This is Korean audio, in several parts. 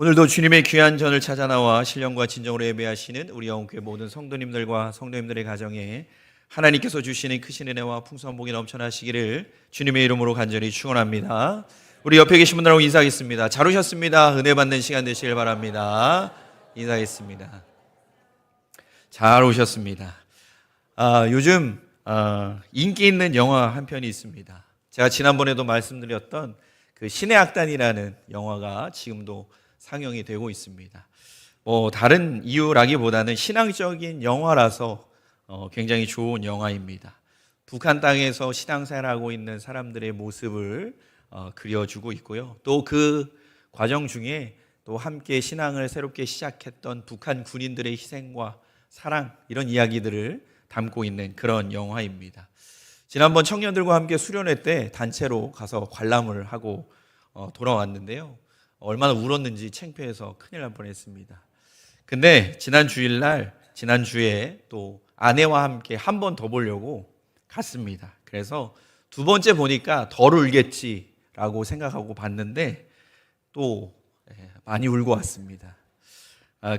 오늘도 주님의 귀한 전을 찾아 나와 신령과 진정으로 예배하시는 우리 영혼교회 모든 성도님들과 성도님들의 가정에 하나님께서 주시는 크신 은혜와 풍성한 복이 넘쳐나시기를 주님의 이름으로 간절히 축원합니다. 우리 옆에 계신 분들하고 인사하겠습니다. 잘 오셨습니다. 은혜 받는 시간 되시길 바랍니다. 인사하겠습니다. 잘 오셨습니다. 요즘 인기 있는 영화 한 편이 있습니다. 제가 지난번에도 말씀드렸던 그 신의 악단이라는 영화가 지금도 상영이 되고 있습니다. 다른 이유라기보다는 신앙적인 영화라서 굉장히 좋은 영화입니다. 북한 땅에서 신앙생활하고 있는 사람들의 모습을 그려주고 있고요. 또 그 과정 중에 또 함께 신앙을 새롭게 시작했던 북한 군인들의 희생과 사랑, 이런 이야기들을 담고 있는 그런 영화입니다. 지난번 청년들과 함께 수련회 때 단체로 가서 관람을 하고 돌아왔는데요. 얼마나 울었는지 창피해서 큰일 날 뻔했습니다. 근데 지난주에 또 아내와 함께 한 번 더 보려고 갔습니다. 그래서 두 번째 보니까 덜 울겠지라고 생각하고 봤는데 또 많이 울고 왔습니다.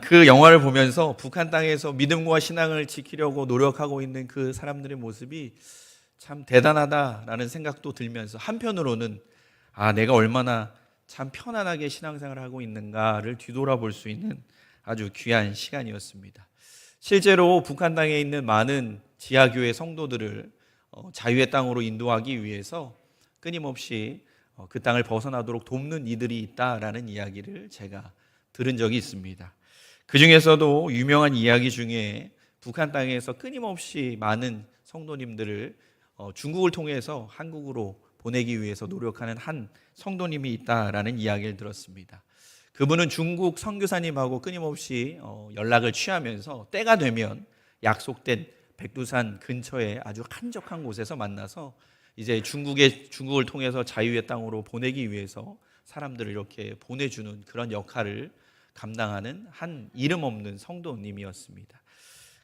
그 영화를 보면서 북한 땅에서 믿음과 신앙을 지키려고 노력하고 있는 그 사람들의 모습이 참 대단하다라는 생각도 들면서 한편으로는 내가 얼마나 참 편안하게 신앙생활을 하고 있는가를 뒤돌아볼 수 있는 아주 귀한 시간이었습니다. 실제로 북한 땅에 있는 많은 지하교회 성도들을 자유의 땅으로 인도하기 위해서 끊임없이 그 땅을 벗어나도록 돕는 이들이 있다라는 이야기를 제가 들은 적이 있습니다. 그 중에서도 유명한 이야기 중에 북한 땅에서 끊임없이 많은 성도님들을 중국을 통해서 한국으로 보내기 위해서 노력하는 한 성도님이 있다라는 이야기를 들었습니다. 그분은 중국 선교사님하고 끊임없이 연락을 취하면서 때가 되면 약속된 백두산 근처에 아주 한적한 곳에서 만나서 이제 중국을 통해서 자유의 땅으로 보내기 위해서 사람들을 이렇게 보내주는 그런 역할을 감당하는 한 이름 없는 성도님이었습니다.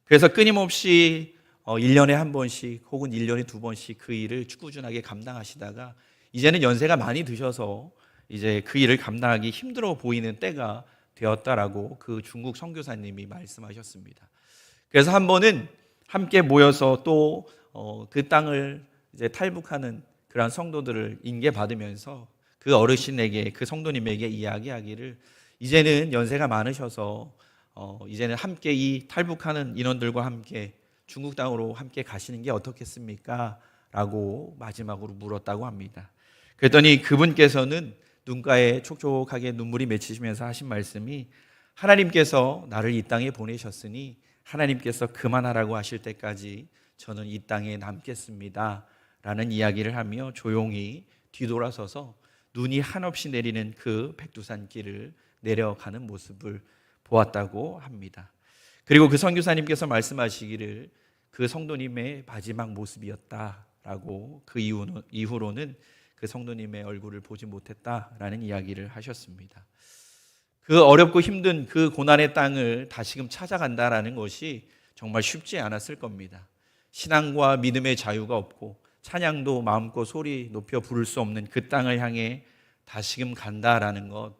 그래서 끊임없이 1년에 한 번씩 혹은 1년에 두 번씩 그 일을 꾸준하게 감당하시다가 이제는 연세가 많이 드셔서 이제 그 일을 감당하기 힘들어 보이는 때가 되었다라고 그 중국 선교사님이 말씀하셨습니다. 그래서 한 번은 함께 모여서 또 그 땅을 이제 탈북하는 그러한 성도들을 인계받으면서 그 어르신에게, 그 성도님에게 이야기하기를 이제는 연세가 많으셔서 이제는 함께 이 탈북하는 인원들과 함께 중국 땅으로 함께 가시는 게 어떻겠습니까? 라고 마지막으로 물었다고 합니다. 그랬더니 그분께서는 눈가에 촉촉하게 눈물이 맺히시면서 하신 말씀이 하나님께서 나를 이 땅에 보내셨으니 하나님께서 그만하라고 하실 때까지 저는 이 땅에 남겠습니다 라는 이야기를 하며 조용히 뒤돌아서서 눈이 한없이 내리는 그 백두산 길을 내려가는 모습을 보았다고 합니다. 그리고 그 선교사님께서 말씀하시기를 그 성도님의 마지막 모습이었다라고 그 이후로는 그 성도님의 얼굴을 보지 못했다라는 이야기를 하셨습니다. 그 어렵고 힘든 그 고난의 땅을 다시금 찾아간다라는 것이 정말 쉽지 않았을 겁니다. 신앙과 믿음의 자유가 없고 찬양도 마음껏 소리 높여 부를 수 없는 그 땅을 향해 다시금 간다라는 것,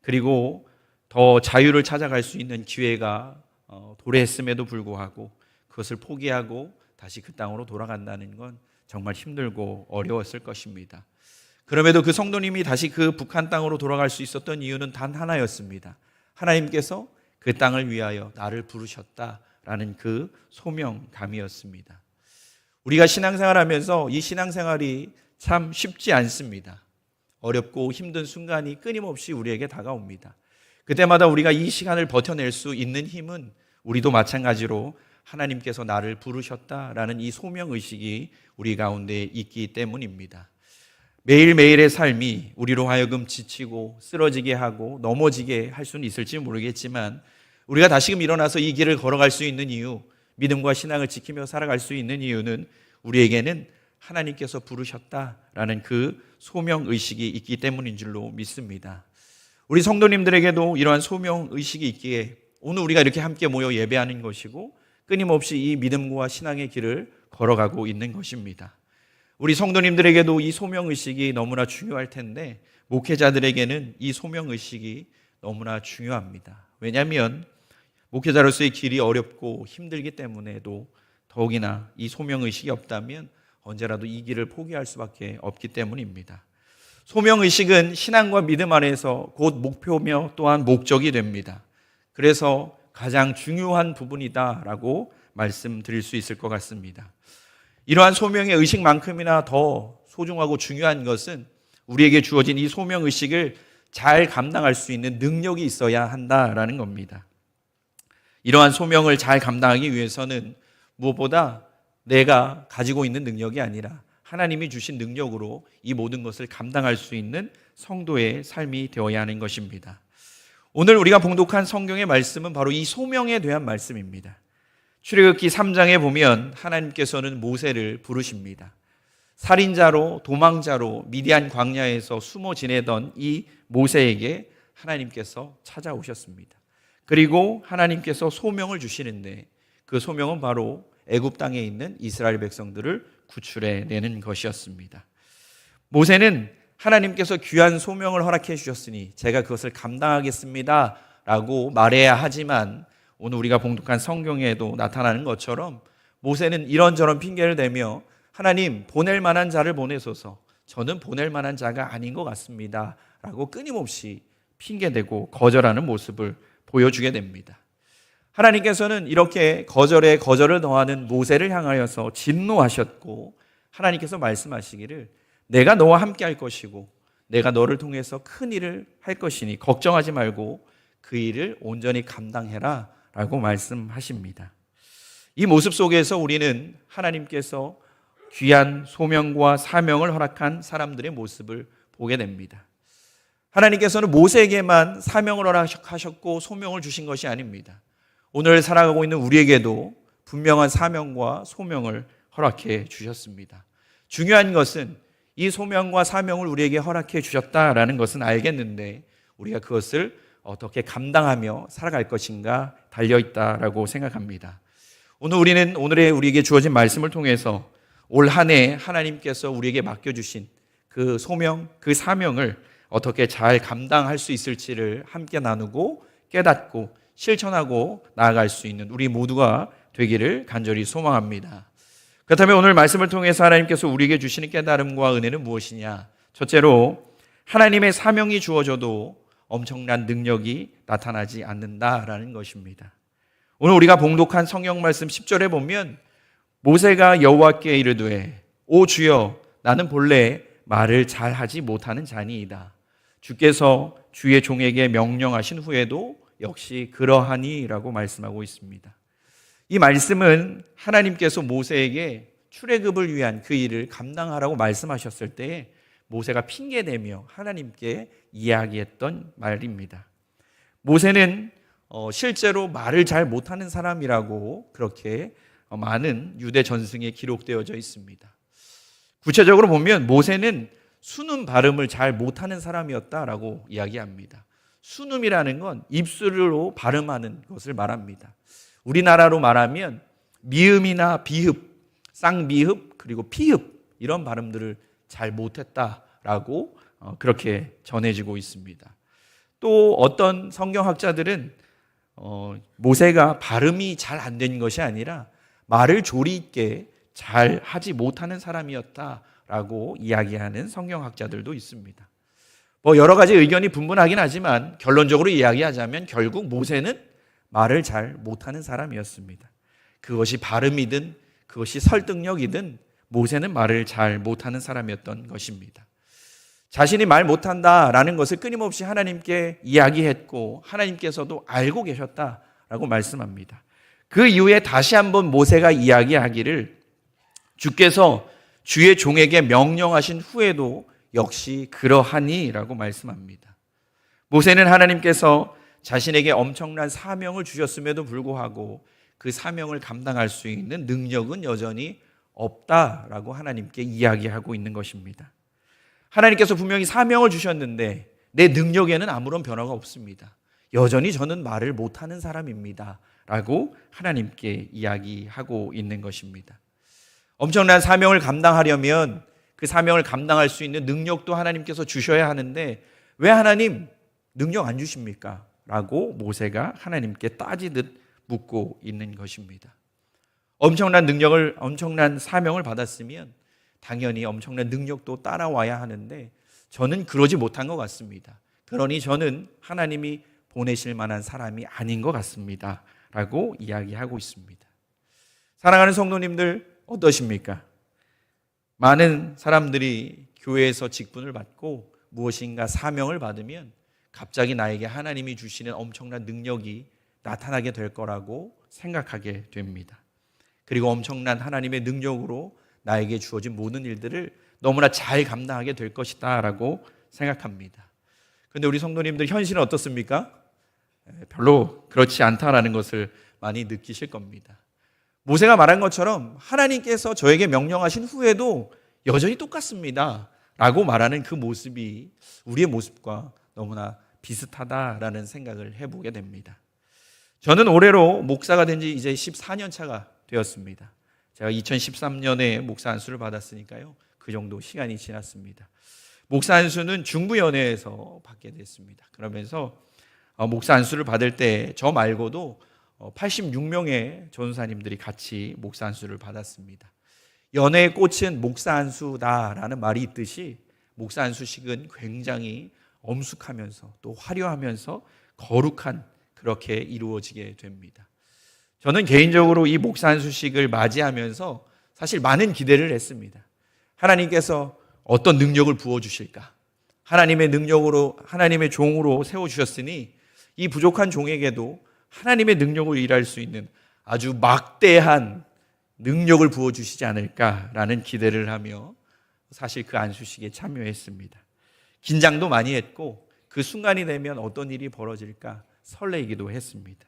그리고 더 자유를 찾아갈 수 있는 기회가 도래했음에도 불구하고 그것을 포기하고 다시 그 땅으로 돌아간다는 건 정말 힘들고 어려웠을 것입니다. 그럼에도 그 성도님이 다시 그 북한 땅으로 돌아갈 수 있었던 이유는 단 하나였습니다. 하나님께서 그 땅을 위하여 나를 부르셨다라는 그 소명감이었습니다. 우리가 신앙생활하면서 이 신앙생활이 참 쉽지 않습니다. 어렵고 힘든 순간이 끊임없이 우리에게 다가옵니다. 그때마다 우리가 이 시간을 버텨낼 수 있는 힘은 우리도 마찬가지로 하나님께서 나를 부르셨다라는 이 소명의식이 우리 가운데 있기 때문입니다. 매일매일의 삶이 우리로 하여금 지치고 쓰러지게 하고 넘어지게 할 수는 있을지 모르겠지만 우리가 다시금 일어나서 이 길을 걸어갈 수 있는 이유, 믿음과 신앙을 지키며 살아갈 수 있는 이유는 우리에게는 하나님께서 부르셨다라는 그 소명의식이 있기 때문인 줄로 믿습니다. 우리 성도님들에게도 이러한 소명의식이 있기에 오늘 우리가 이렇게 함께 모여 예배하는 것이고 끊임없이 이 믿음과 신앙의 길을 걸어가고 있는 것입니다. 우리 성도님들에게도 이 소명의식이 너무나 중요할 텐데 목회자들에게는 이 소명의식이 너무나 중요합니다. 왜냐하면 목회자로서의 길이 어렵고 힘들기 때문에도 더욱이나 이 소명의식이 없다면 언제라도 이 길을 포기할 수밖에 없기 때문입니다. 소명의식은 신앙과 믿음 안에서 곧 목표며 또한 목적이 됩니다. 그래서 가장 중요한 부분이다라고 말씀드릴 수 있을 것 같습니다. 이러한 소명의 의식만큼이나 더 소중하고 중요한 것은 우리에게 주어진 이 소명의식을 잘 감당할 수 있는 능력이 있어야 한다라는 겁니다. 이러한 소명을 잘 감당하기 위해서는 무엇보다 내가 가지고 있는 능력이 아니라 하나님이 주신 능력으로 이 모든 것을 감당할 수 있는 성도의 삶이 되어야 하는 것입니다. 오늘 우리가 봉독한 성경의 말씀은 바로 이 소명에 대한 말씀입니다. 출애굽기 3장에 보면 하나님께서는 모세를 부르십니다. 살인자로 도망자로 미디안 광야에서 숨어 지내던 이 모세에게 하나님께서 찾아오셨습니다. 그리고 하나님께서 소명을 주시는데 그 소명은 바로 애굽 땅에 있는 이스라엘 백성들을 구출해내는 것이었습니다. 모세는 하나님께서 귀한 소명을 허락해 주셨으니 제가 그것을 감당하겠습니다 라고 말해야 하지만 오늘 우리가 봉독한 성경에도 나타나는 것처럼 모세는 이런저런 핑계를 대며 하나님 보낼 만한 자를 보내소서, 저는 보낼 만한 자가 아닌 것 같습니다 라고 끊임없이 핑계대고 거절하는 모습을 보여주게 됩니다. 하나님께서는 이렇게 거절에 거절을 더하는 모세를 향하여서 진노하셨고 하나님께서 말씀하시기를 내가 너와 함께 할 것이고 내가 너를 통해서 큰 일을 할 것이니 걱정하지 말고 그 일을 온전히 감당해라 라고 말씀하십니다. 이 모습 속에서 우리는 하나님께서 귀한 소명과 사명을 허락한 사람들의 모습을 보게 됩니다. 하나님께서는 모세에게만 사명을 허락하셨고 소명을 주신 것이 아닙니다. 오늘 살아가고 있는 우리에게도 분명한 사명과 소명을 허락해 주셨습니다. 중요한 것은 이 소명과 사명을 우리에게 허락해 주셨다라는 것은 알겠는데 우리가 그것을 어떻게 감당하며 살아갈 것인가 달려있다라고 생각합니다. 오늘 우리는 우리에게 주어진 말씀을 통해서 올 한 해 하나님께서 우리에게 맡겨주신 그 소명, 그 사명을 어떻게 잘 감당할 수 있을지를 함께 나누고 깨닫고 실천하고 나아갈 수 있는 우리 모두가 되기를 간절히 소망합니다. 그렇다면 오늘 말씀을 통해서 하나님께서 우리에게 주시는 깨달음과 은혜는 무엇이냐? 첫째로 하나님의 사명이 주어져도 엄청난 능력이 나타나지 않는다라는 것입니다. 오늘 우리가 봉독한 성경 말씀 10절에 보면 모세가 여호와께 이르되 오 주여 나는 본래 말을 잘하지 못하는 자니이다. 주께서 주의 종에게 명령하신 후에도 역시 그러하니라고 말씀하고 있습니다. 이 말씀은 하나님께서 모세에게 출애굽을 위한 그 일을 감당하라고 말씀하셨을 때 모세가 핑계대며 하나님께 이야기했던 말입니다. 모세는 실제로 말을 잘 못하는 사람이라고 그렇게 많은 유대 전승에 기록되어져 있습니다. 구체적으로 보면 모세는 순음 발음을 잘 못하는 사람이었다라고 이야기합니다. 순음이라는 건 입술로 발음하는 것을 말합니다. 우리나라로 말하면 미음이나 비읍, 쌍미읍 그리고 피읍 이런 발음들을 잘 못했다라고 그렇게 전해지고 있습니다. 또 어떤 성경학자들은 모세가 발음이 잘 안 된 것이 아니라 말을 조리 있게 잘 하지 못하는 사람이었다라고 이야기하는 성경학자들도 있습니다. 여러 가지 의견이 분분하긴 하지만 결론적으로 이야기하자면 결국 모세는 말을 잘 못하는 사람이었습니다. 그것이 발음이든 그것이 설득력이든 모세는 말을 잘 못하는 사람이었던 것입니다. 자신이 말 못한다라는 것을 끊임없이 하나님께 이야기했고 하나님께서도 알고 계셨다라고 말씀합니다. 그 이후에 다시 한번 모세가 이야기하기를 주께서 주의 종에게 명령하신 후에도 역시 그러하니라고 말씀합니다. 모세는 하나님께서 자신에게 엄청난 사명을 주셨음에도 불구하고 그 사명을 감당할 수 있는 능력은 여전히 없다라고 하나님께 이야기하고 있는 것입니다. 하나님께서 분명히 사명을 주셨는데 내 능력에는 아무런 변화가 없습니다. 여전히 저는 말을 못하는 사람입니다 라고 하나님께 이야기하고 있는 것입니다. 엄청난 사명을 감당하려면 그 사명을 감당할 수 있는 능력도 하나님께서 주셔야 하는데 왜 하나님 능력 안 주십니까? 라고 모세가 하나님께 따지듯 묻고 있는 것입니다. 엄청난 능력을, 엄청난 사명을 받았으면 당연히 엄청난 능력도 따라와야 하는데 저는 그러지 못한 것 같습니다. 그러니 저는 하나님이 보내실 만한 사람이 아닌 것 같습니다. 라고 이야기하고 있습니다. 사랑하는 성도님들 어떠십니까? 많은 사람들이 교회에서 직분을 받고 무엇인가 사명을 받으면 갑자기 나에게 하나님이 주시는 엄청난 능력이 나타나게 될 거라고 생각하게 됩니다. 그리고 엄청난 하나님의 능력으로 나에게 주어진 모든 일들을 너무나 잘 감당하게 될 것이다 라고 생각합니다. 그런데 우리 성도님들 현실은 어떻습니까? 별로 그렇지 않다라는 것을 많이 느끼실 겁니다. 모세가 말한 것처럼 하나님께서 저에게 명령하신 후에도 여전히 똑같습니다 라고 말하는 그 모습이 우리의 모습과 너무나 비슷하다라는 생각을 해보게 됩니다. 저는 올해로 목사가 된 지 이제 14년 차가 되었습니다. 제가 2013년에 목사 안수를 받았으니까요, 그 정도 시간이 지났습니다. 목사 안수는 중부연회에서 받게 됐습니다. 그러면서 목사 안수를 받을 때 저 말고도 86명의 전사님들이 같이 목사 안수를 받았습니다. 연회의 꽃은 목사 안수다라는 말이 있듯이 목사 안수식은 굉장히 엄숙하면서 또 화려하면서 거룩한 그렇게 이루어지게 됩니다. 저는 개인적으로 이 목사 안수식을 맞이하면서 사실 많은 기대를 했습니다. 하나님께서 어떤 능력을 부어주실까? 하나님의 능력으로, 하나님의 종으로 세워주셨으니 이 부족한 종에게도 하나님의 능력을 일할 수 있는 아주 막대한 능력을 부어주시지 않을까라는 기대를 하며 사실 그 안수식에 참여했습니다. 긴장도 많이 했고 그 순간이 되면 어떤 일이 벌어질까 설레이기도 했습니다.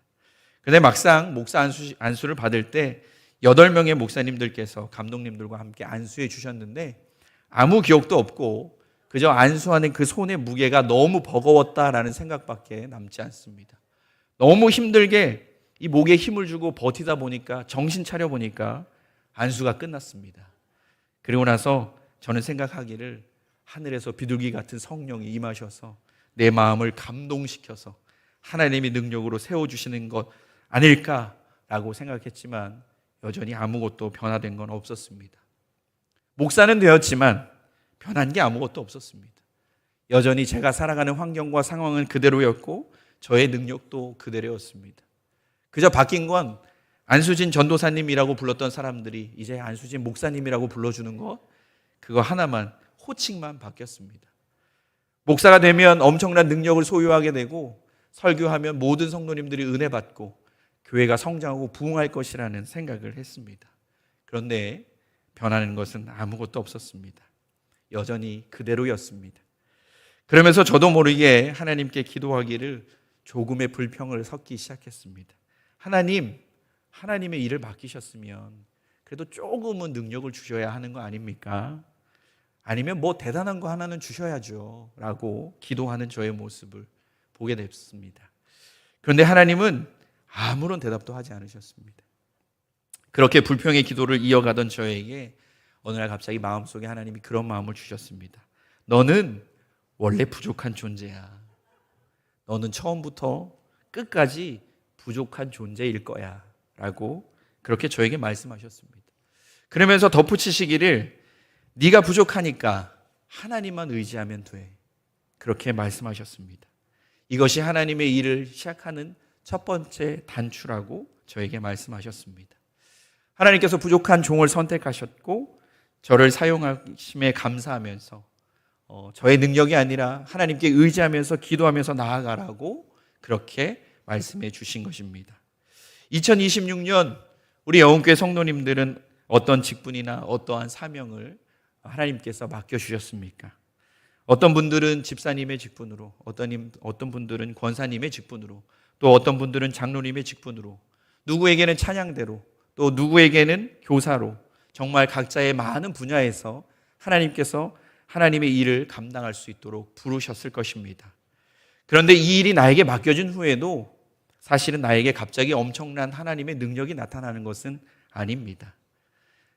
그런데 막상 목사 안수를 받을 때 8명의 목사님들께서 감독님들과 함께 안수해 주셨는데 아무 기억도 없고 그저 안수하는 그 손의 무게가 너무 버거웠다라는 생각밖에 남지 않습니다. 너무 힘들게 이 목에 힘을 주고 버티다 보니까 정신 차려 보니까 안수가 끝났습니다. 그리고 나서 저는 생각하기를 하늘에서 비둘기 같은 성령이 임하셔서 내 마음을 감동시켜서 하나님의 능력으로 세워주시는 것 아닐까라고 생각했지만 여전히 아무것도 변화된 건 없었습니다. 목사는 되었지만 변한 게 아무것도 없었습니다. 여전히 제가 살아가는 환경과 상황은 그대로였고 저의 능력도 그대로였습니다. 그저 바뀐 건 안수진 전도사님이라고 불렀던 사람들이 이제 안수진 목사님이라고 불러주는 것, 그거 하나만, 호칭만 바뀌었습니다. 목사가 되면 엄청난 능력을 소유하게 되고 설교하면 모든 성도님들이 은혜 받고 교회가 성장하고 부흥할 것이라는 생각을 했습니다. 그런데 변하는 것은 아무것도 없었습니다. 여전히 그대로였습니다. 그러면서 저도 모르게 하나님께 기도하기를 조금의 불평을 섞기 시작했습니다. 하나님의 일을 맡기셨으면 그래도 조금은 능력을 주셔야 하는 거 아닙니까? 아니면 뭐 대단한 거 하나는 주셔야죠 라고 기도하는 저의 모습을 보게 됐습니다. 그런데 하나님은 아무런 대답도 하지 않으셨습니다. 그렇게 불평의 기도를 이어가던 저에게 어느 날 갑자기 마음속에 하나님이 그런 마음을 주셨습니다. 너는 원래 부족한 존재야. 너는 처음부터 끝까지 부족한 존재일 거야 라고 그렇게 저에게 말씀하셨습니다. 그러면서 덧붙이시기를 네가 부족하니까 하나님만 의지하면 돼. 그렇게 말씀하셨습니다. 이것이 하나님의 일을 시작하는 첫 번째 단추라고 저에게 말씀하셨습니다. 하나님께서 부족한 종을 선택하셨고 저를 사용하심에 감사하면서 저의 능력이 아니라 하나님께 의지하면서 기도하면서 나아가라고 그렇게 말씀해 주신 것입니다. 2026년 우리 영혼교회 성도님들은 어떤 직분이나 어떠한 사명을 하나님께서 맡겨주셨습니까? 어떤 분들은 집사님의 직분으로, 어떤 분들은 권사님의 직분으로, 또 어떤 분들은 장로님의 직분으로, 누구에게는 찬양대로, 또 누구에게는 교사로, 정말 각자의 많은 분야에서 하나님께서 하나님의 일을 감당할 수 있도록 부르셨을 것입니다. 그런데 이 일이 나에게 맡겨진 후에도 사실은 나에게 갑자기 엄청난 하나님의 능력이 나타나는 것은 아닙니다.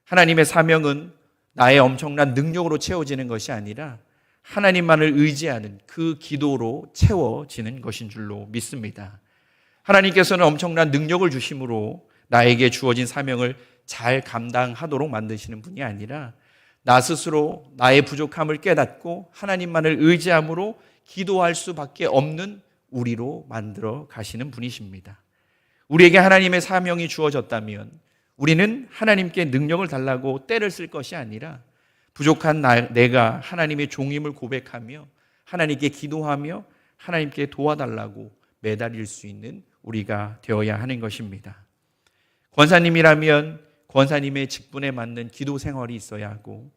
하나님의 사명은 나의 엄청난 능력으로 채워지는 것이 아니라 하나님만을 의지하는 그 기도로 채워지는 것인 줄로 믿습니다. 하나님께서는 엄청난 능력을 주심으로 나에게 주어진 사명을 잘 감당하도록 만드시는 분이 아니라 나 스스로 나의 부족함을 깨닫고 하나님만을 의지함으로 기도할 수밖에 없는 우리로 만들어 가시는 분이십니다. 우리에게 하나님의 사명이 주어졌다면 우리는 하나님께 능력을 달라고 떼를 쓸 것이 아니라 부족한 내가 하나님의 종임을 고백하며 하나님께 기도하며 하나님께 도와달라고 매달릴 수 있는 우리가 되어야 하는 것입니다. 권사님이라면 권사님의 직분에 맞는 기도 생활이 있어야 하고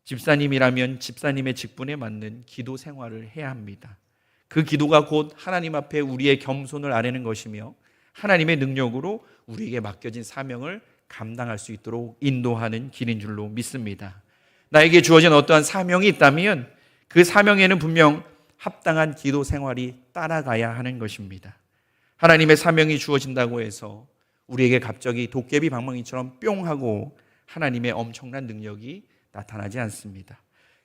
집사님이라면 집사님의 직분에 맞는 기도 생활을 해야 합니다. 그 기도가 곧 하나님 앞에 우리의 겸손을 아뢰는 것이며 하나님의 능력으로 우리에게 맡겨진 사명을 감당할 수 있도록 인도하는 길인 줄로 믿습니다. 나에게 주어진 어떠한 사명이 있다면 그 사명에는 분명 합당한 기도 생활이 따라가야 하는 것입니다. 하나님의 사명이 주어진다고 해서 우리에게 갑자기 도깨비 방망이처럼 뿅 하고 하나님의 엄청난 능력이 나타나지 않습니다.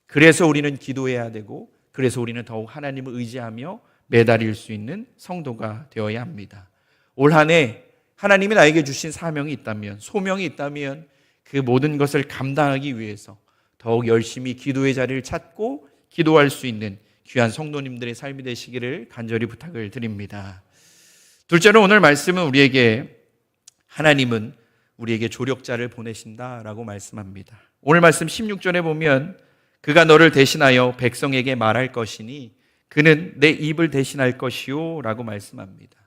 그래서 우리는 기도해야 되고 그래서 우리는 더욱 하나님을 의지하며 매달릴 수 있는 성도가 되어야 합니다. 올 한 해 하나님이 나에게 주신 사명이 있다면, 소명이 있다면 그 모든 것을 감당하기 위해서 더욱 열심히 기도의 자리를 찾고 기도할 수 있는 귀한 성도님들의 삶이 되시기를 간절히 부탁을 드립니다. 둘째로 오늘 말씀은 하나님은 우리에게 조력자를 보내신다라고 말씀합니다. 오늘 말씀 16절에 보면 그가 너를 대신하여 백성에게 말할 것이니 그는 내 입을 대신할 것이요 라고 말씀합니다.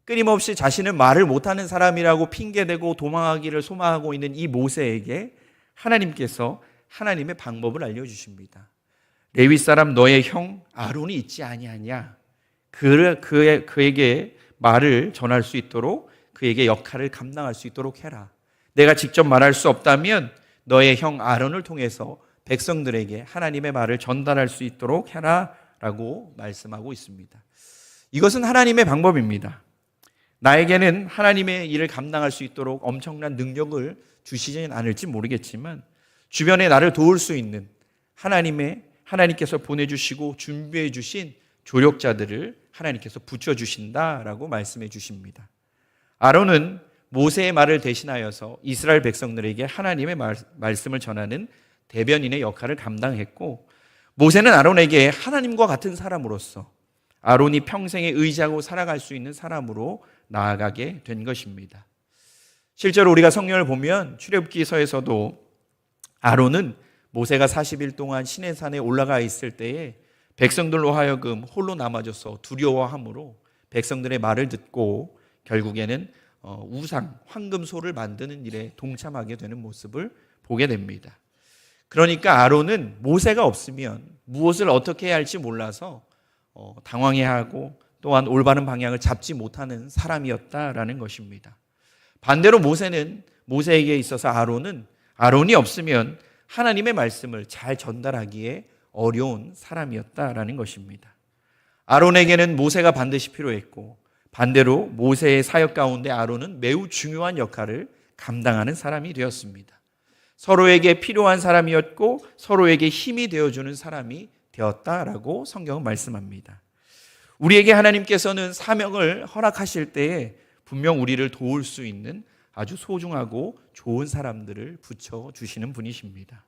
끊임없이 자신은 말을 못하는 사람이라고 핑계대고 도망하기를 소망하고 있는 이 모세에게 하나님께서 하나님의 방법을 알려주십니다. 레위 사람 너의 형 아론이 있지 아니하냐? 그에게 말을 전할 수 있도록 그에게 역할을 감당할 수 있도록 해라. 내가 직접 말할 수 없다면 너의 형 아론을 통해서 백성들에게 하나님의 말을 전달할 수 있도록 해라 라고 말씀하고 있습니다. 이것은 하나님의 방법입니다. 나에게는 하나님의 일을 감당할 수 있도록 엄청난 능력을 주시지는 않을지 모르겠지만 주변에 나를 도울 수 있는 하나님께서 보내주시고 준비해 주신 조력자들을 하나님께서 붙여주신다라고 말씀해 주십니다. 아론은 모세의 말을 대신하여서 이스라엘 백성들에게 하나님의 말씀을 전하는 대변인의 역할을 감당했고 모세는 아론에게 하나님과 같은 사람으로서 아론이 평생에 의지하고 살아갈 수 있는 사람으로 나아가게 된 것입니다. 실제로 우리가 성경을 보면 출애굽기서에서도 아론은 모세가 40일 동안 시내산에 올라가 있을 때에 백성들로 하여금 홀로 남아져서 두려워함으로 백성들의 말을 듣고 결국에는 우상, 황금소를 만드는 일에 동참하게 되는 모습을 보게 됩니다. 그러니까 아론은 모세가 없으면 무엇을 어떻게 해야 할지 몰라서 당황해하고 또한 올바른 방향을 잡지 못하는 사람이었다라는 것입니다. 반대로 모세에게 있어서 아론이 없으면 하나님의 말씀을 잘 전달하기에 어려운 사람이었다라는 것입니다. 아론에게는 모세가 반드시 필요했고 반대로 모세의 사역 가운데 아론은 매우 중요한 역할을 감당하는 사람이 되었습니다. 서로에게 필요한 사람이었고 서로에게 힘이 되어주는 사람이 되었다라고 성경은 말씀합니다. 우리에게 하나님께서는 사명을 허락하실 때에 분명 우리를 도울 수 있는 아주 소중하고 좋은 사람들을 붙여주시는 분이십니다.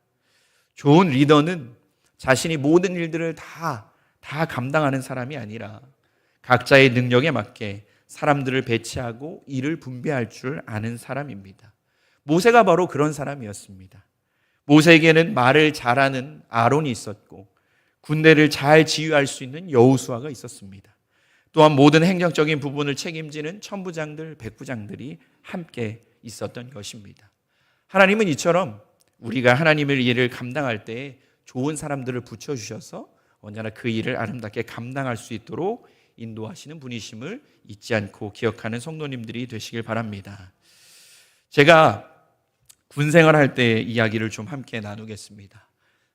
좋은 리더는 자신이 모든 일들을 다 감당하는 사람이 아니라 각자의 능력에 맞게 사람들을 배치하고 일을 분배할 줄 아는 사람입니다. 모세가 바로 그런 사람이었습니다. 모세에게는 말을 잘하는 아론이 있었고 군대를 잘 지휘할 수 있는 여호수아가 있었습니다. 또한 모든 행정적인 부분을 책임지는 천부장들, 백부장들이 함께 있었던 것입니다. 하나님은 이처럼 우리가 하나님의 일을 감당할 때 좋은 사람들을 붙여주셔서 언제나 그 일을 아름답게 감당할 수 있도록 인도하시는 분이심을 잊지 않고 기억하는 성도님들이 되시길 바랍니다. 제가 군 생활할 때 이야기를 좀 함께 나누겠습니다.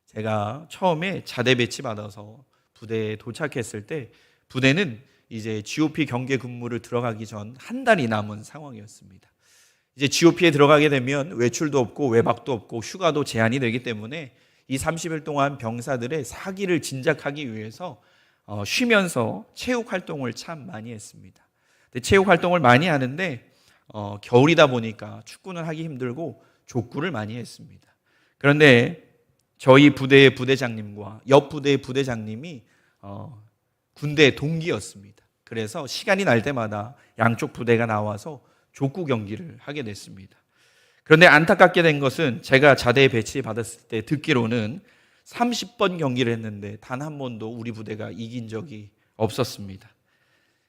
제가 처음에 자대 배치 받아서 부대에 도착했을 때 부대는 이제 GOP 경계 근무를 들어가기 전 한 달이 남은 상황이었습니다. 이제 GOP에 들어가게 되면 외출도 없고 외박도 없고 휴가도 제한이 되기 때문에 이 30일 동안 병사들의 사기를 진작하기 위해서 쉬면서 체육 활동을 참 많이 했습니다. 근데 체육 활동을 많이 하는데 겨울이다 보니까 축구는 하기 힘들고 족구를 많이 했습니다. 그런데 저희 부대의 부대장님과 옆 부대의 부대장님이 군대 동기였습니다. 그래서 시간이 날 때마다 양쪽 부대가 나와서 족구 경기를 하게 됐습니다. 그런데 안타깝게 된 것은 제가 자대에 배치받았을 때 듣기로는 30번 경기를 했는데 단 한 번도 우리 부대가 이긴 적이 없었습니다.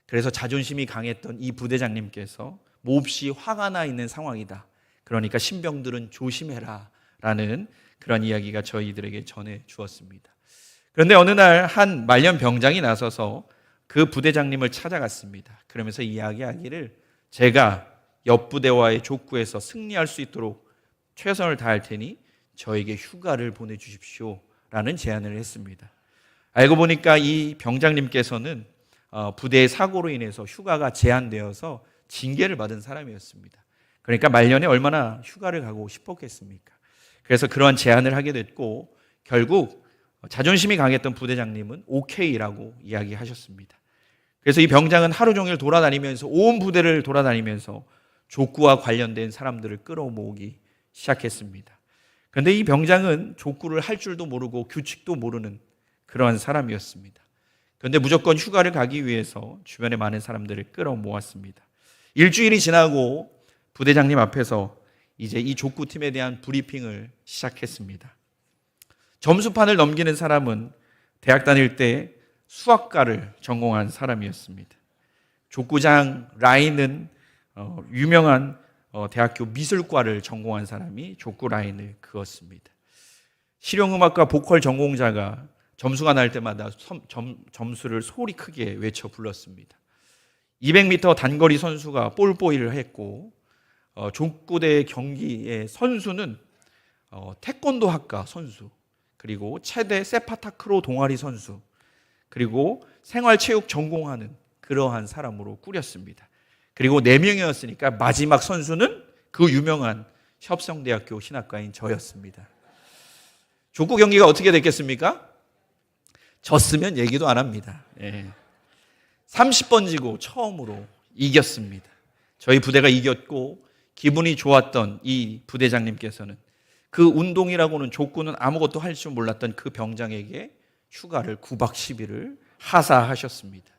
그래서 자존심이 강했던 이 부대장님께서 몹시 화가 나 있는 상황이다. 그러니까 신병들은 조심해라 라는 그런 이야기가 저희들에게 전해 주었습니다. 그런데 어느 날 한 말년 병장이 나서서 그 부대장님을 찾아갔습니다. 그러면서 이야기하기를 제가 옆 부대와의 족구에서 승리할 수 있도록 최선을 다할 테니 저에게 휴가를 보내주십시오 라는 제안을 했습니다. 알고 보니까 이 병장님께서는 부대의 사고로 인해서 휴가가 제한되어서 징계를 받은 사람이었습니다. 그러니까 말년에 얼마나 휴가를 가고 싶었겠습니까? 그래서 그러한 제안을 하게 됐고 결국 자존심이 강했던 부대장님은 오케이라고 이야기하셨습니다. 그래서 이 병장은 하루 종일 돌아다니면서 온 부대를 돌아다니면서 족구와 관련된 사람들을 끌어모으기 시작했습니다. 그런데 이 병장은 족구를 할 줄도 모르고 규칙도 모르는 그러한 사람이었습니다. 그런데 무조건 휴가를 가기 위해서 주변에 많은 사람들을 끌어모았습니다. 일주일이 지나고 부대장님 앞에서 이제 이 족구팀에 대한 브리핑을 시작했습니다. 점수판을 넘기는 사람은 대학 다닐 때 수학과를 전공한 사람이었습니다. 족구장 라인은 유명한 대학교 미술과를 전공한 사람이 족구 라인을 그었습니다. 실용음악과 보컬 전공자가 점수가 날 때마다 점수를 소리 크게 외쳐 불렀습니다. 200m 단거리 선수가 볼보이를 했고 족구대 경기의 선수는 태권도 학과 선수, 그리고 체대 세파타크로 동아리 선수, 그리고 생활체육 전공하는 그러한 사람으로 꾸렸습니다. 그리고 4명이었으니까 마지막 선수는 그 유명한 협성대학교 신학과인 저였습니다. 족구 경기가 어떻게 됐겠습니까? 졌으면 얘기도 안 합니다. 30번 지고 처음으로 이겼습니다. 저희 부대가 이겼고 기분이 좋았던 이 부대장님께서는 그 운동이라고는 족구는 아무것도 할 줄 몰랐던 그 병장에게 휴가를 9박 10일을 하사하셨습니다.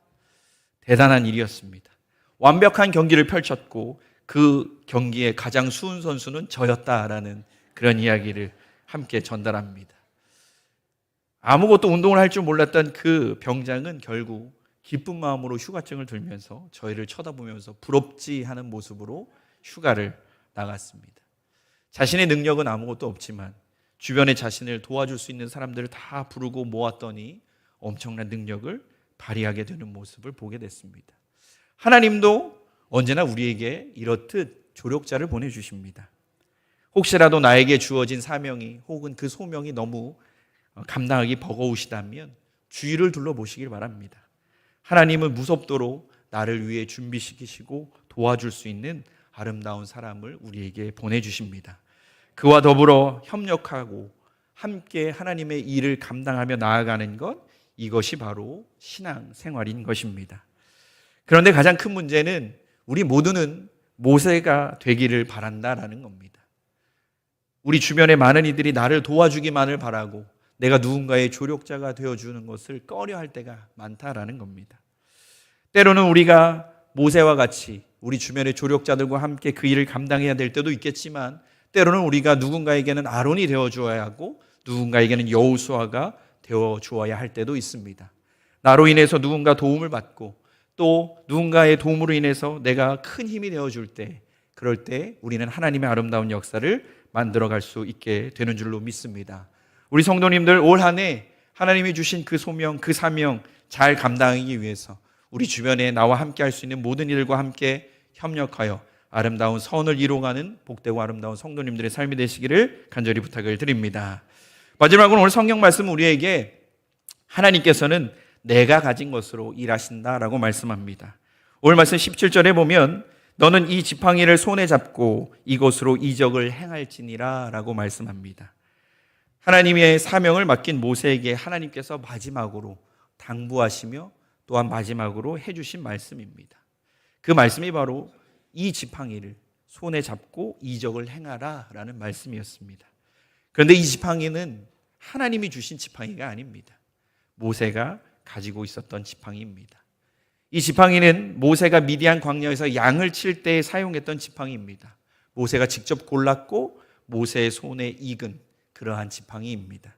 대단한 일이었습니다. 완벽한 경기를 펼쳤고 그 경기에 가장 수훈 선수는 저였다라는 그런 이야기를 함께 전달합니다. 아무것도 운동을 할 줄 몰랐던 그 병장은 결국 기쁜 마음으로 휴가증을 들면서 저희를 쳐다보면서 부럽지 하는 모습으로 휴가를 나갔습니다. 자신의 능력은 아무것도 없지만 주변에 자신을 도와줄 수 있는 사람들을 다 부르고 모았더니 엄청난 능력을 발휘하게 되는 모습을 보게 됐습니다. 하나님도 언제나 우리에게 이렇듯 조력자를 보내주십니다. 혹시라도 나에게 주어진 사명이 혹은 그 소명이 너무 감당하기 버거우시다면 주위를 둘러보시길 바랍니다. 하나님은 무섭도록 나를 위해 준비시키시고 도와줄 수 있는 아름다운 사람을 우리에게 보내주십니다. 그와 더불어 협력하고 함께 하나님의 일을 감당하며 나아가는 것, 이것이 바로 신앙생활인 것입니다. 그런데 가장 큰 문제는 우리 모두는 모세가 되기를 바란다라는 겁니다. 우리 주변의 많은 이들이 나를 도와주기만을 바라고 내가 누군가의 조력자가 되어주는 것을 꺼려할 때가 많다라는 겁니다. 때로는 우리가 모세와 같이 우리 주변의 조력자들과 함께 그 일을 감당해야 될 때도 있겠지만 때로는 우리가 누군가에게는 아론이 되어주어야 하고 누군가에게는 여호수아가 되어주어야 할 때도 있습니다. 나로 인해서 누군가 도움을 받고 또 누군가의 도움으로 인해서 내가 큰 힘이 되어줄 때, 그럴 때 우리는 하나님의 아름다운 역사를 만들어갈 수 있게 되는 줄로 믿습니다. 우리 성도님들 올 한 해 하나님이 주신 그 소명, 그 사명 잘 감당하기 위해서 우리 주변에 나와 함께 할 수 있는 모든 이들과 함께 협력하여 아름다운 선을 이루어가는 복되고 아름다운 성도님들의 삶이 되시기를 간절히 부탁을 드립니다. 마지막으로 오늘 성경 말씀 우리에게 하나님께서는 내가 가진 것으로 일하신다라고 말씀합니다. 오늘 말씀 17절에 보면 너는 이 지팡이를 손에 잡고 이것으로 이적을 행할지니라 라고 말씀합니다. 하나님의 사명을 맡긴 모세에게 하나님께서 마지막으로 당부하시며 또한 마지막으로 해주신 말씀입니다. 그 말씀이 바로 이 지팡이를 손에 잡고 이적을 행하라 라는 말씀이었습니다. 그런데 이 지팡이는 하나님이 주신 지팡이가 아닙니다. 모세가 가지고 있었던 지팡이입니다. 이 지팡이는 모세가 미디안 광야에서 양을 칠 때 사용했던 지팡이입니다. 모세가 직접 골랐고 모세의 손에 익은 그러한 지팡이입니다.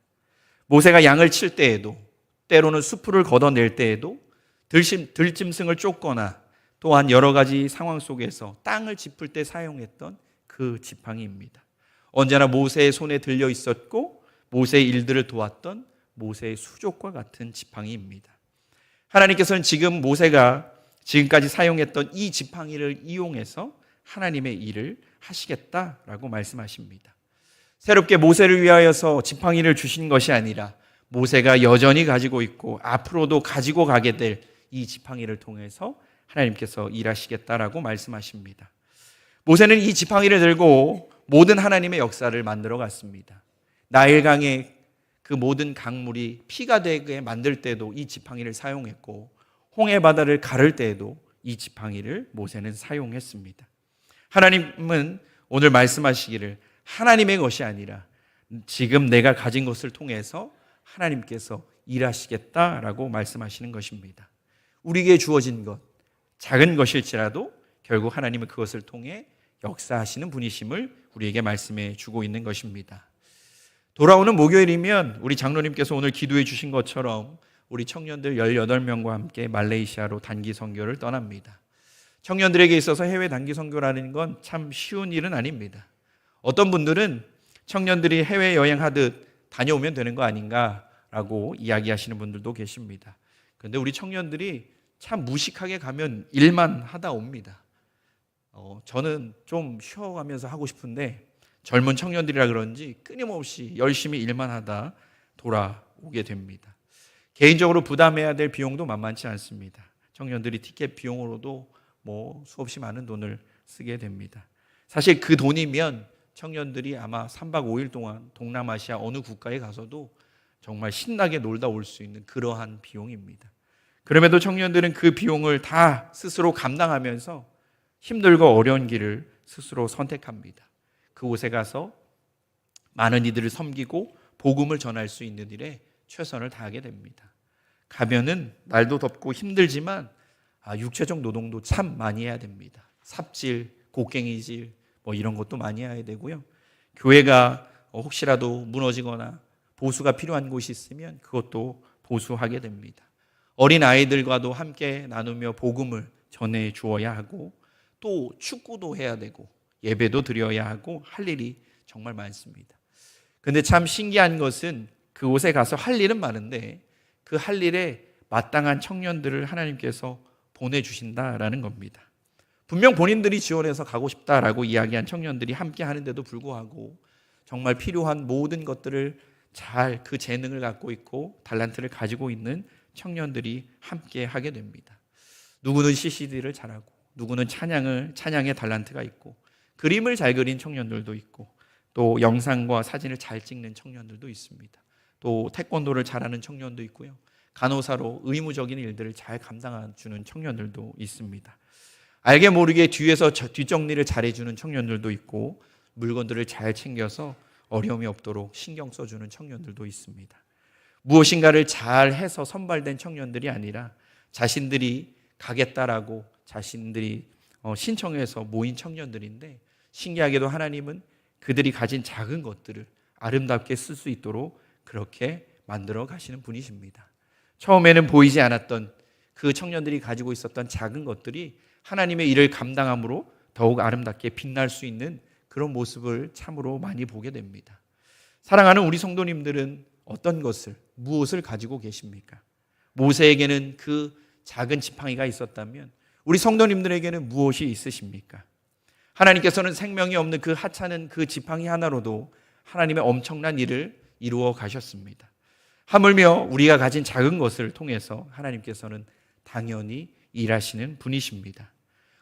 모세가 양을 칠 때에도, 때로는 수풀을 걷어낼 때에도, 들짐승을 쫓거나 또한 여러 가지 상황 속에서 땅을 짚을 때 사용했던 그 지팡이입니다. 언제나 모세의 손에 들려 있었고 모세의 일들을 도왔던 모세의 수족과 같은 지팡이입니다. 하나님께서는 지금 모세가 지금까지 사용했던 이 지팡이를 이용해서 하나님의 일을 하시겠다라고 말씀하십니다. 새롭게 모세를 위하여서 지팡이를 주신 것이 아니라 모세가 여전히 가지고 있고 앞으로도 가지고 가게 될 이 지팡이를 통해서 하나님께서 일하시겠다라고 말씀하십니다. 모세는 이 지팡이를 들고 모든 하나님의 역사를 만들어 갔습니다. 나일강의 그 모든 강물이 피가 되게 만들 때도 이 지팡이를 사용했고 홍해 바다를 가를 때에도 이 지팡이를 모세는 사용했습니다. 하나님은 오늘 말씀하시기를 하나님의 것이 아니라 지금 내가 가진 것을 통해서 하나님께서 일하시겠다라고 말씀하시는 것입니다. 우리에게 주어진 것, 작은 것일지라도 결국 하나님은 그것을 통해 역사하시는 분이심을 우리에게 말씀해 주고 있는 것입니다. 돌아오는 목요일이면 우리 장로님께서 오늘 기도해 주신 것처럼 우리 청년들 18명과 함께 말레이시아로 단기 선교를 떠납니다. 청년들에게 있어서 해외 단기 선교라는 건 참 쉬운 일은 아닙니다. 어떤 분들은 청년들이 해외 여행하듯 다녀오면 되는 거 아닌가라고 이야기하시는 분들도 계십니다. 그런데 우리 청년들이 참 무식하게 가면 일만 하다 옵니다. 저는 좀 쉬어가면서 하고 싶은데 젊은 청년들이라 그런지 끊임없이 열심히 일만 하다 돌아오게 됩니다. 개인적으로 부담해야 될 비용도 만만치 않습니다. 청년들이 티켓 비용으로도 수없이 많은 돈을 쓰게 됩니다. 사실 그 돈이면 청년들이 아마 3박 5일 동안 동남아시아 어느 국가에 가서도 정말 신나게 놀다 올 수 있는 그러한 비용입니다. 그럼에도 청년들은 그 비용을 다 스스로 감당하면서 힘들고 어려운 길을 스스로 선택합니다. 그곳에 가서 많은 이들을 섬기고 복음을 전할 수 있는 일에 최선을 다하게 됩니다. 가면은 날도 덥고 힘들지만 육체적 노동도 참 많이 해야 됩니다. 삽질, 곡괭이질 이런 것도 많이 해야 되고요. 교회가 혹시라도 무너지거나 보수가 필요한 곳이 있으면 그것도 보수하게 됩니다. 어린 아이들과도 함께 나누며 복음을 전해 주어야 하고 또 축구도 해야 되고 예배도 드려야 하고 할 일이 정말 많습니다. 그런데 참 신기한 것은 그곳에 가서 할 일은 많은데 그 할 일에 마땅한 청년들을 하나님께서 보내주신다라는 겁니다. 분명 본인들이 지원해서 가고 싶다라고 이야기한 청년들이 함께 하는데도 불구하고 정말 필요한 모든 것들을 잘 그 재능을 갖고 있고 달란트를 가지고 있는 청년들이 함께 하게 됩니다. 누구는 CCD를 잘하고 누구는 찬양의 달란트가 있고 그림을 잘 그린 청년들도 있고 또 영상과 사진을 잘 찍는 청년들도 있습니다. 또 태권도를 잘하는 청년도 있고요. 간호사로 의무적인 일들을 잘 감당해주는 청년들도 있습니다. 알게 모르게 뒤에서 뒷정리를 잘해주는 청년들도 있고 물건들을 잘 챙겨서 어려움이 없도록 신경 써주는 청년들도 있습니다. 무엇인가를 잘 해서 선발된 청년들이 아니라 자신들이 가겠다라고 자신들이 신청해서 모인 청년들인데 신기하게도 하나님은 그들이 가진 작은 것들을 아름답게 쓸 수 있도록 그렇게 만들어 가시는 분이십니다. 처음에는 보이지 않았던 그 청년들이 가지고 있었던 작은 것들이 하나님의 일을 감당함으로 더욱 아름답게 빛날 수 있는 그런 모습을 참으로 많이 보게 됩니다. 사랑하는 우리 성도님들은 어떤 것을, 무엇을 가지고 계십니까? 모세에게는 그 작은 지팡이가 있었다면 우리 성도님들에게는 무엇이 있으십니까? 하나님께서는 생명이 없는 그 하찮은 그 지팡이 하나로도 하나님의 엄청난 일을 이루어 가셨습니다. 하물며 우리가 가진 작은 것을 통해서 하나님께서는 당연히 일하시는 분이십니다.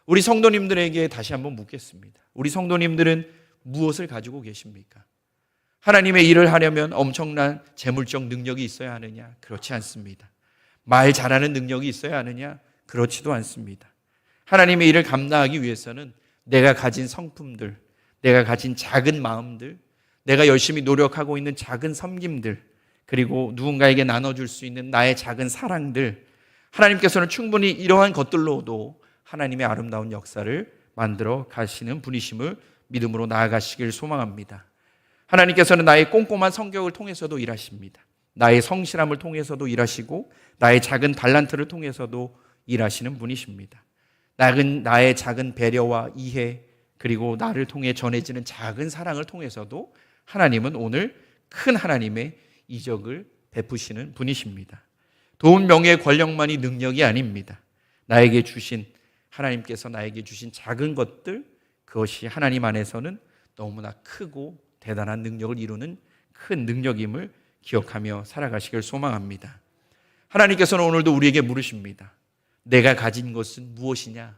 우리 성도님들에게 다시 한번 묻겠습니다. 우리 성도님들은 무엇을 가지고 계십니까? 하나님의 일을 하려면 엄청난 재물적 능력이 있어야 하느냐? 그렇지 않습니다. 말 잘하는 능력이 있어야 하느냐? 그렇지도 않습니다. 하나님의 일을 감당하기 위해서는 내가 가진 성품들, 내가 가진 작은 마음들, 내가 열심히 노력하고 있는 작은 섬김들, 그리고 누군가에게 나눠줄 수 있는 나의 작은 사랑들, 하나님께서는 충분히 이러한 것들로도 하나님의 아름다운 역사를 만들어 가시는 분이심을 믿음으로 나아가시길 소망합니다. 하나님께서는 나의 꼼꼼한 성격을 통해서도 일하십니다. 나의 성실함을 통해서도 일하시고 나의 작은 달란트를 통해서도 일하시는 분이십니다. 나의 작은 배려와 이해, 그리고 나를 통해 전해지는 작은 사랑을 통해서도 하나님은 오늘 큰 하나님의 이적을 베푸시는 분이십니다. 돈, 명예, 권력만이 능력이 아닙니다. 하나님께서 나에게 주신 작은 것들, 그것이 하나님 안에서는 너무나 크고 대단한 능력을 이루는 큰 능력임을 기억하며 살아가시길 소망합니다. 하나님께서는 오늘도 우리에게 물으십니다. 내가 가진 것은 무엇이냐?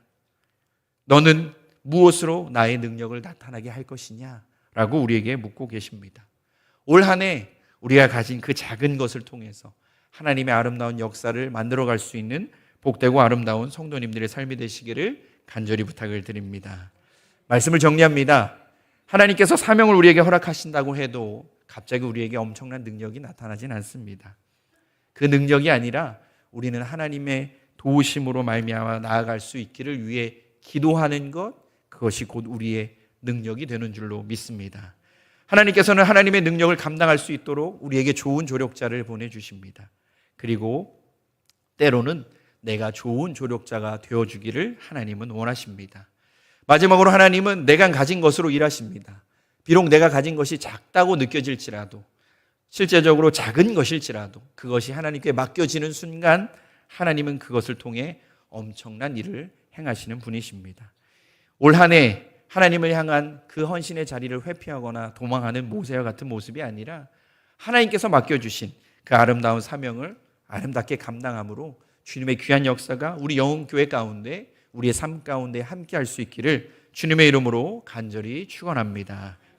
너는 무엇으로 나의 능력을 나타나게 할 것이냐? 라고 우리에게 묻고 계십니다. 올 한 해 우리가 가진 그 작은 것을 통해서 하나님의 아름다운 역사를 만들어갈 수 있는 복되고 아름다운 성도님들의 삶이 되시기를 간절히 부탁을 드립니다. 말씀을 정리합니다. 하나님께서 사명을 우리에게 허락하신다고 해도 갑자기 우리에게 엄청난 능력이 나타나진 않습니다. 그 능력이 아니라 우리는 하나님의 도우심으로 말미암아 나아갈 수 있기를 위해 기도하는 것, 그것이 곧 우리의 능력이 되는 줄로 믿습니다. 하나님께서는 하나님의 능력을 감당할 수 있도록 우리에게 좋은 조력자를 보내주십니다. 그리고 때로는 내가 좋은 조력자가 되어주기를 하나님은 원하십니다. 마지막으로 하나님은 내가 가진 것으로 일하십니다. 비록 내가 가진 것이 작다고 느껴질지라도, 실제적으로 작은 것일지라도 그것이 하나님께 맡겨지는 순간 하나님은 그것을 통해 엄청난 일을 행하시는 분이십니다. 올 한 해 하나님을 향한 그 헌신의 자리를 회피하거나 도망하는 모세와 같은 모습이 아니라 하나님께서 맡겨주신 그 아름다운 사명을 아름답게 감당함으로 주님의 귀한 역사가 우리 영흥교회 가운데, 우리의 삶 가운데 함께 할 수 있기를 주님의 이름으로 간절히 축원합니다.